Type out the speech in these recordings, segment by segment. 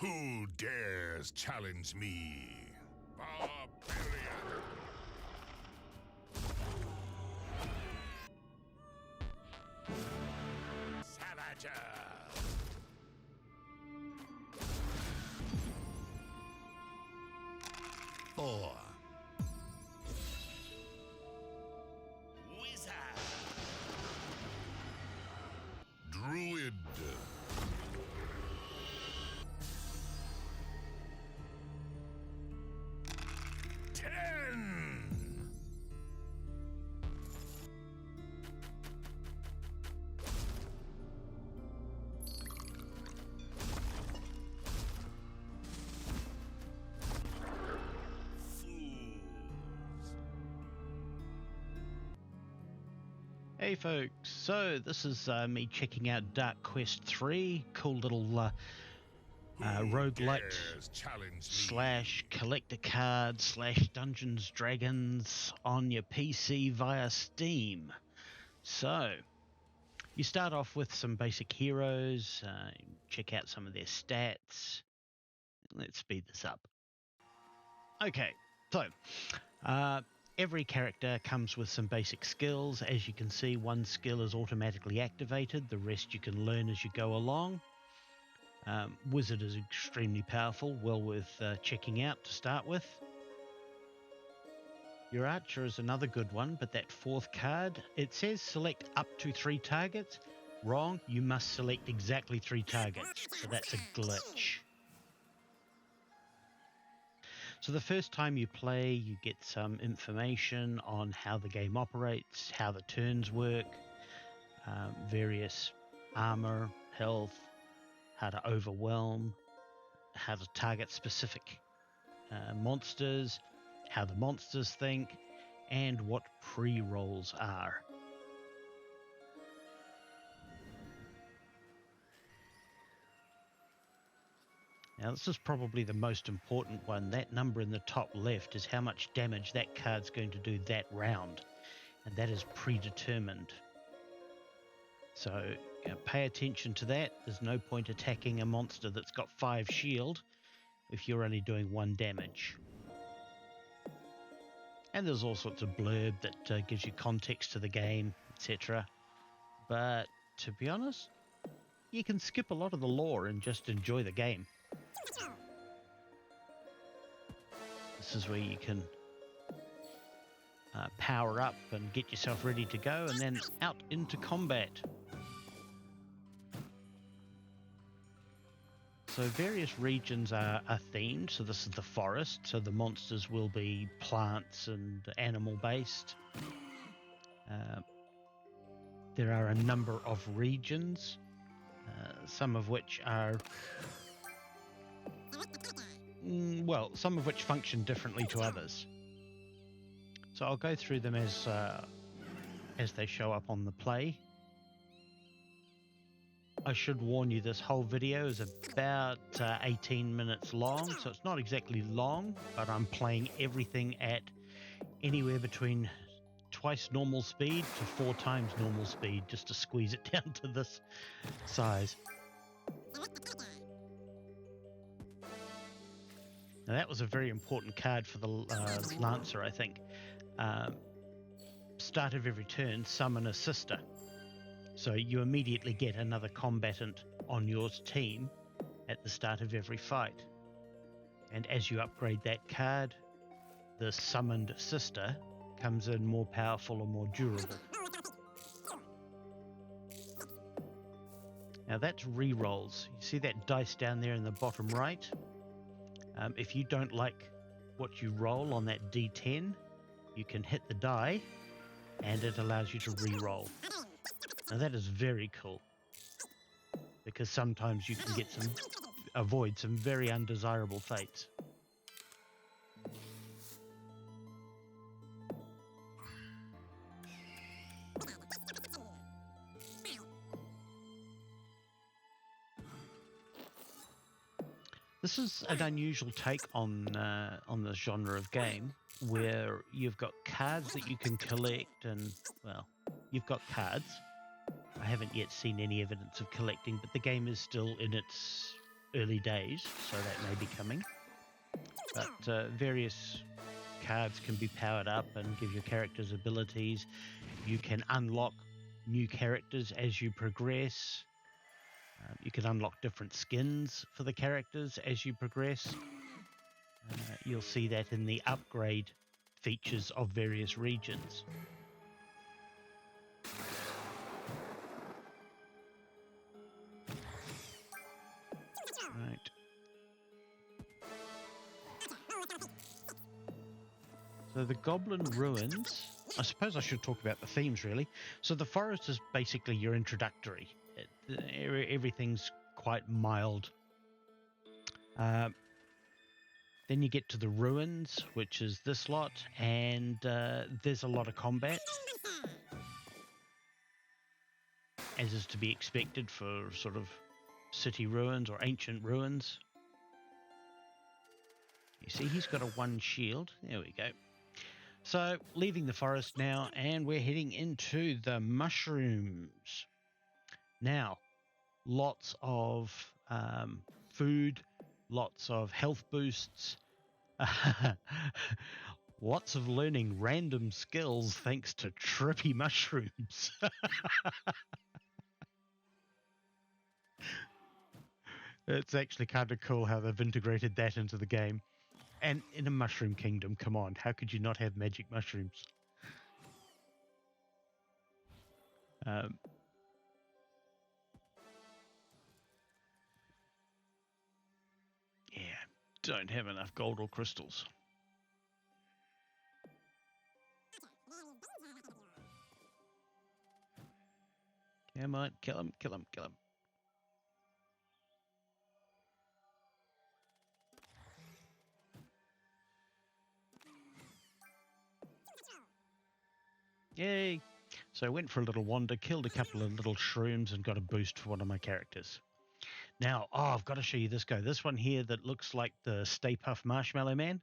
Who dares challenge me? Barbarian! Savager! 4. Wizard! Druid! 10! Hey folks, so this is me checking out Dark Quest 3, cool little roguelite / collector card / Dungeons Dragons on your PC via Steam. So you start off with some basic heroes, check out some of their stats. Let's speed this up. Okay, so every character comes with some basic skills. As you can see, one skill is automatically activated. The rest you can learn as you go along. Wizard is extremely powerful, well worth checking out to start with. Your Archer is another good one, but that 4th card, it says select up to 3 targets. Wrong, you must select exactly 3 targets, so that's a glitch. So the first time you play, you get some information on how the game operates, how the turns work, various armor, health, how to overwhelm, how to target specific monsters, how the monsters think, and what pre-rolls are. Now this is probably the most important one. That number in the top left is how much damage that card's going to do that round, and that is predetermined. So pay attention to that. There's no point attacking a monster that's got 5 shield if you're only doing 1 damage. And there's all sorts of blurb that gives you context to the game, etc. But to be honest, you can skip a lot of the lore and just enjoy the game. This is where you can power up and get yourself ready to go, and then out into combat. So various regions are themed. So this is the forest, so the monsters will be plants and animal based. There are a number of regions, some of which are some of which function differently to others. So I'll go through them as they show up on the play. I should warn you, this whole video is about 18 minutes long, so it's not exactly long, but I'm playing everything at anywhere between twice normal speed to 4 times normal speed, just to squeeze it down to this size. Now that was a very important card for the Lancer, I think. Start of every turn, summon a sister. So you immediately get another combatant on your team at the start of every fight. And as you upgrade that card, the summoned sister comes in more powerful and more durable. Now that's re-rolls. You see that dice down there in the bottom right? If you don't like what you roll on that D10, you can hit the die and it allows you to re-roll. Now that is very cool, because sometimes you can avoid some very undesirable fates. This is an unusual take on the genre of game, where you've got cards that you can collect, and well, you've got cards. I haven't yet seen any evidence of collecting, but the game is still in its early days, so that may be coming. But various cards can be powered up and give your characters abilities. You can unlock new characters as you progress. You can unlock different skins for the characters as you progress. You'll see that in the upgrade features of various regions. Right. So the Goblin Ruins, I suppose I should talk about the themes really. So the forest is basically your introductory. Everything's quite mild. Then you get to the ruins, which is this lot, and there's a lot of combat, as is to be expected for sort of city ruins or ancient ruins. You see, he's got a 1 shield. There we go. So, leaving the forest now, and we're heading into the mushrooms. Now, lots of food, lots of health boosts, lots of learning random skills thanks to trippy mushrooms. It's actually kind of cool how they've integrated that into the game. And in a mushroom kingdom, come on, how could you not have magic mushrooms? Yeah, don't have enough gold or crystals. Come on, kill him, kill him, kill him. Yay! So I went for a little wander, killed a couple of little shrooms, and got a boost for one of my characters. Now, I've got to show you this guy. This one here that looks like the Stay Puft Marshmallow Man.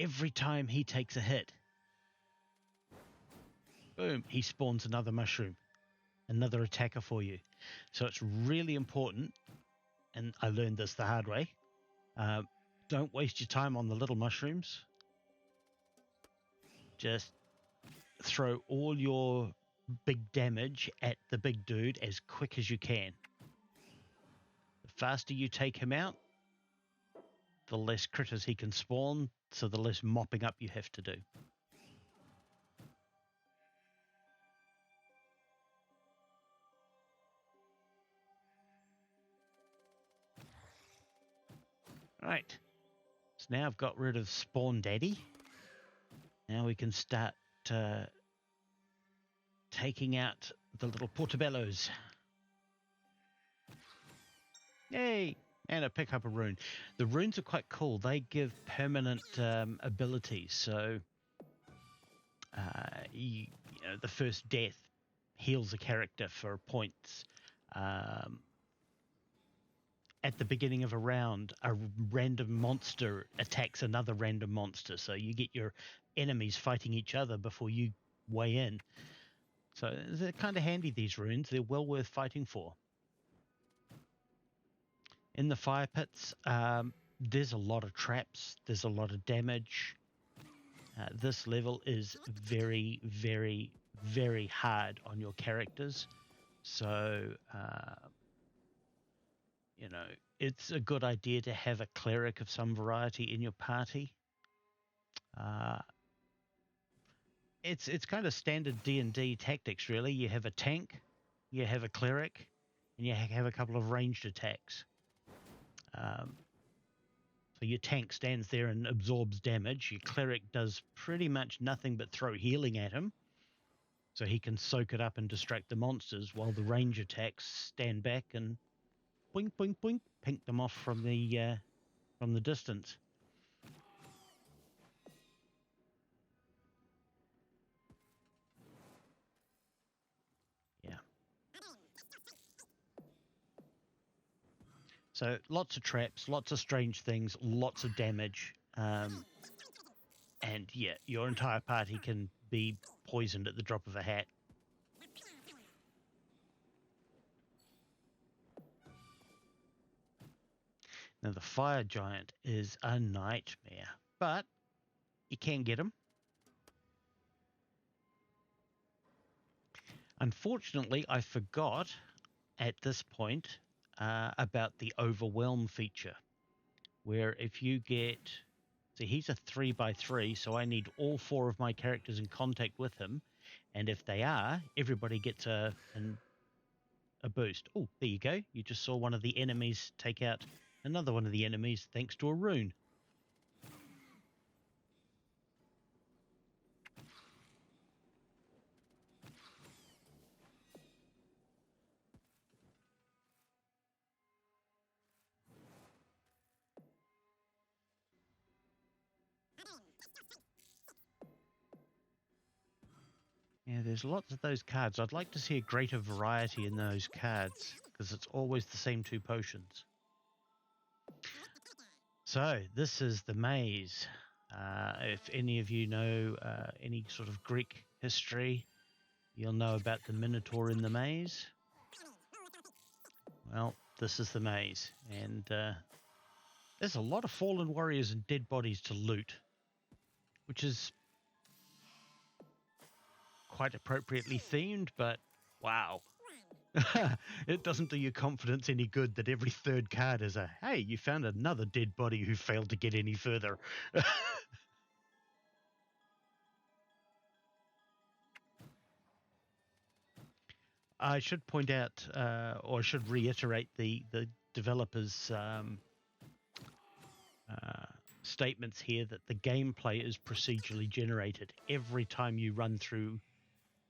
Every time he takes a hit, boom, he spawns another mushroom, another attacker for you. So it's really important, and I learned this the hard way. Don't waste your time on the little mushrooms. Just throw all your big damage at the big dude as quick as you can. The faster you take him out, the less critters he can spawn, so the less mopping up you have to do. Right, so now I've got rid of Spawn Daddy. Now we can start taking out the little portobellos. Yay! And I pick up a rune. The runes are quite cool. They give permanent abilities. So you know, the first death heals a character for points. At the beginning of a round, a random monster attacks another random monster. So you get your enemies fighting each other before you weigh in. So they're kind of handy, these runes. They're well worth fighting for. In the fire pits, there's a lot of traps. There's a lot of damage. This level is very, very, very hard on your characters. So, you know, it's a good idea to have a cleric of some variety in your party. It's kind of standard D&D tactics, really. You have a tank, you have a cleric, and you have a couple of ranged attacks. So your tank stands there and absorbs damage. Your cleric does pretty much nothing but throw healing at him, so he can soak it up and distract the monsters, while the range attacks stand back and boink, boink, boink, pink them off from the distance. Yeah. So lots of traps, lots of strange things, lots of damage. And yeah, your entire party can be poisoned at the drop of a hat. Now the fire giant is a nightmare, but you can get him. Unfortunately, I forgot at this point about the overwhelm feature, where if you get, see, he's a 3x3, so I need all 4 of my characters in contact with him, and if they are, everybody gets a boost. Oh, there you go. You just saw one of the enemies take out another one of the enemies thanks to a rune. Yeah, there's lots of those cards. I'd like to see a greater variety in those cards, because it's always the same 2 potions. So, this is the maze. If any of you know any sort of Greek history, you'll know about the Minotaur in the maze. Well, this is the maze, and there's a lot of fallen warriors and dead bodies to loot, which is quite appropriately themed, but wow. It doesn't do your confidence any good that every 3rd card is a, hey, you found another dead body who failed to get any further. I should point out, or should reiterate the developers' statements here that the gameplay is procedurally generated. Every time you run through,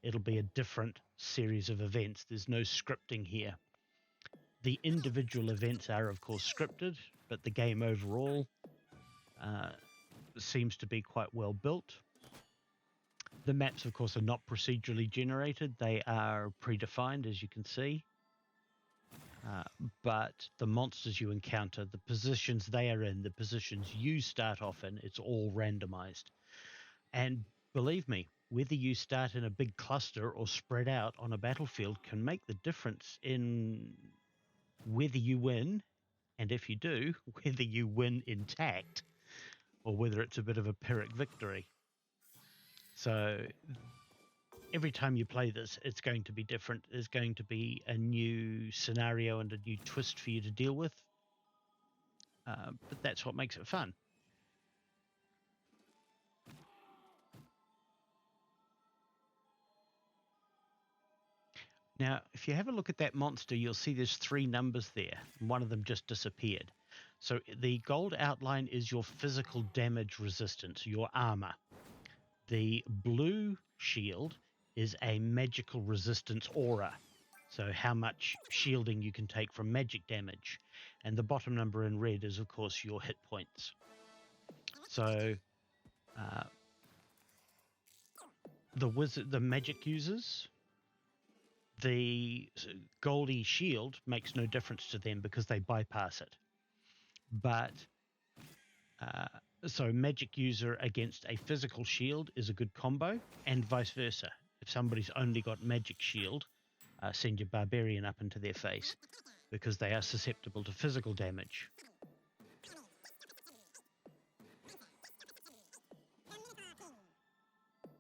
it'll be a different series of events. There's no scripting here. The individual events are, of course, scripted, but the game overall seems to be quite well built. The maps, of course, are not procedurally generated. They are predefined, as you can see. But the monsters you encounter, the positions they are in, the positions you start off in, it's all randomized. And believe me, whether you start in a big cluster or spread out on a battlefield can make the difference in whether you win, and if you do, whether you win intact or whether it's a bit of a Pyrrhic victory. So every time you play this, it's going to be different. There's going to be a new scenario and a new twist for you to deal with. But that's what makes it fun. Now, if you have a look at that monster, you'll see there's 3 numbers there. And one of them just disappeared. So the gold outline is your physical damage resistance, your armor. The blue shield is a magical resistance aura. So how much shielding you can take from magic damage. And the bottom number in red is, of course, your hit points. So the magic users, the goldy shield makes no difference to them because they bypass it. But so magic user against a physical shield is a good combo, and vice versa. If somebody's only got magic shield, send your barbarian up into their face because they are susceptible to physical damage.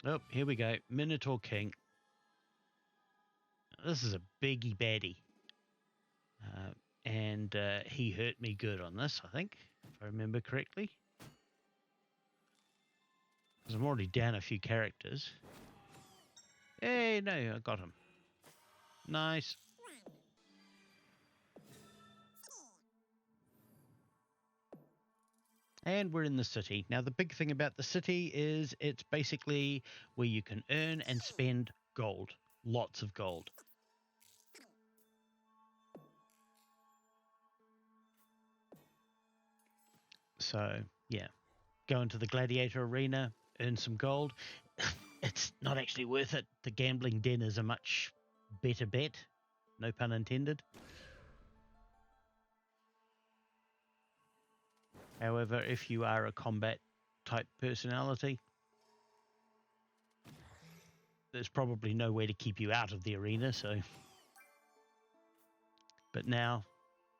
Oh, here we go. Minotaur King. This is a biggie baddie. And he hurt me good on this, I think, if I remember correctly. Because I'm already down a few characters. Hey, no, I got him. Nice. And we're in the city. Now, the big thing about the city is it's basically where you can earn and spend gold. Lots of gold. So, yeah. Go into the gladiator arena, earn some gold. It's not actually worth it. The gambling den is a much better bet. No pun intended. However, if you are a combat type personality, there's probably no way to keep you out of the arena, so. But now,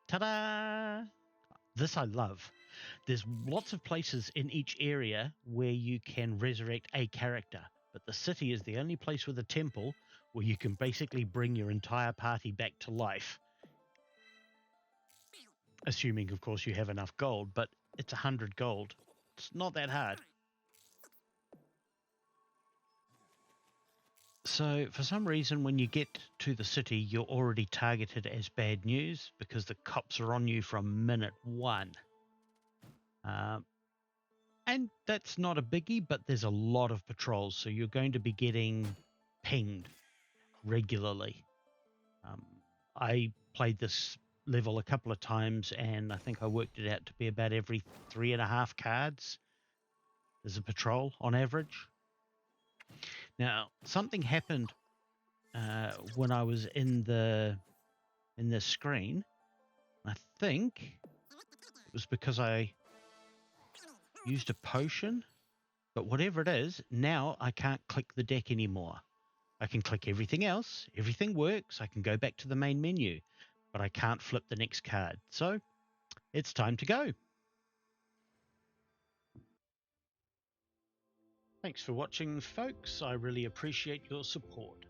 ta-da! This I love. There's lots of places in each area where you can resurrect a character, but the city is the only place with a temple where you can basically bring your entire party back to life. Assuming, of course, you have enough gold, but it's 100 gold. It's not that hard. So, for some reason, when you get to the city, you're already targeted as bad news because the cops are on you from minute one. And that's not a biggie, but there's a lot of patrols, so you're going to be getting pinged regularly. I played this level a couple of times, and I think I worked it out to be about every 3.5 cards there's a patrol on average. Now, something happened when I was in the screen. I think it was because I used a potion, but whatever it is, now I can't click the deck anymore. I can click everything else, everything works, I can go back to the main menu, but I can't flip the next card. So it's time to go. Thanks for watching, folks. I really appreciate your support.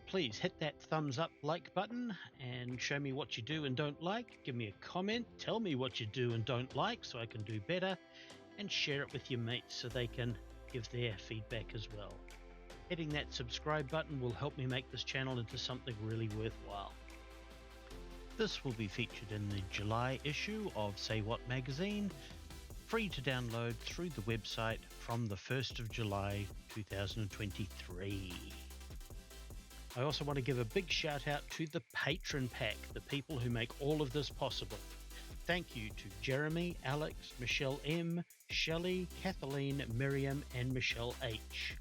Please hit that thumbs up like button and show me what you do and don't like. Give me a comment, tell me what you do and don't like so I can do better, and share it with your mates so they can give their feedback as well. Hitting that subscribe button will help me make this channel into something really worthwhile. This will be featured in the July issue of Say What magazine, free to download through the website from the 1st of July 2023. I also want to give a big shout out to the Patron Pack, the people who make all of this possible. Thank you to Jeremy, Alex, Michelle M, Shelley, Kathleen, Miriam, and Michelle H.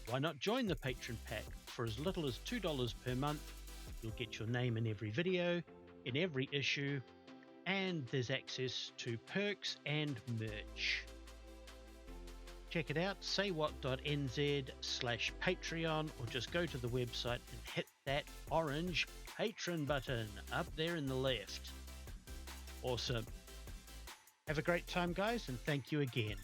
Why not join the Patron Pack? For as little as $2 per month, you'll get your name in every video, in every issue, and there's access to perks and merch. Check it out, saywhat.nz/Patreon, or just go to the website and hit that orange Patron button up there in the left. Awesome. Have a great time, guys, and thank you again.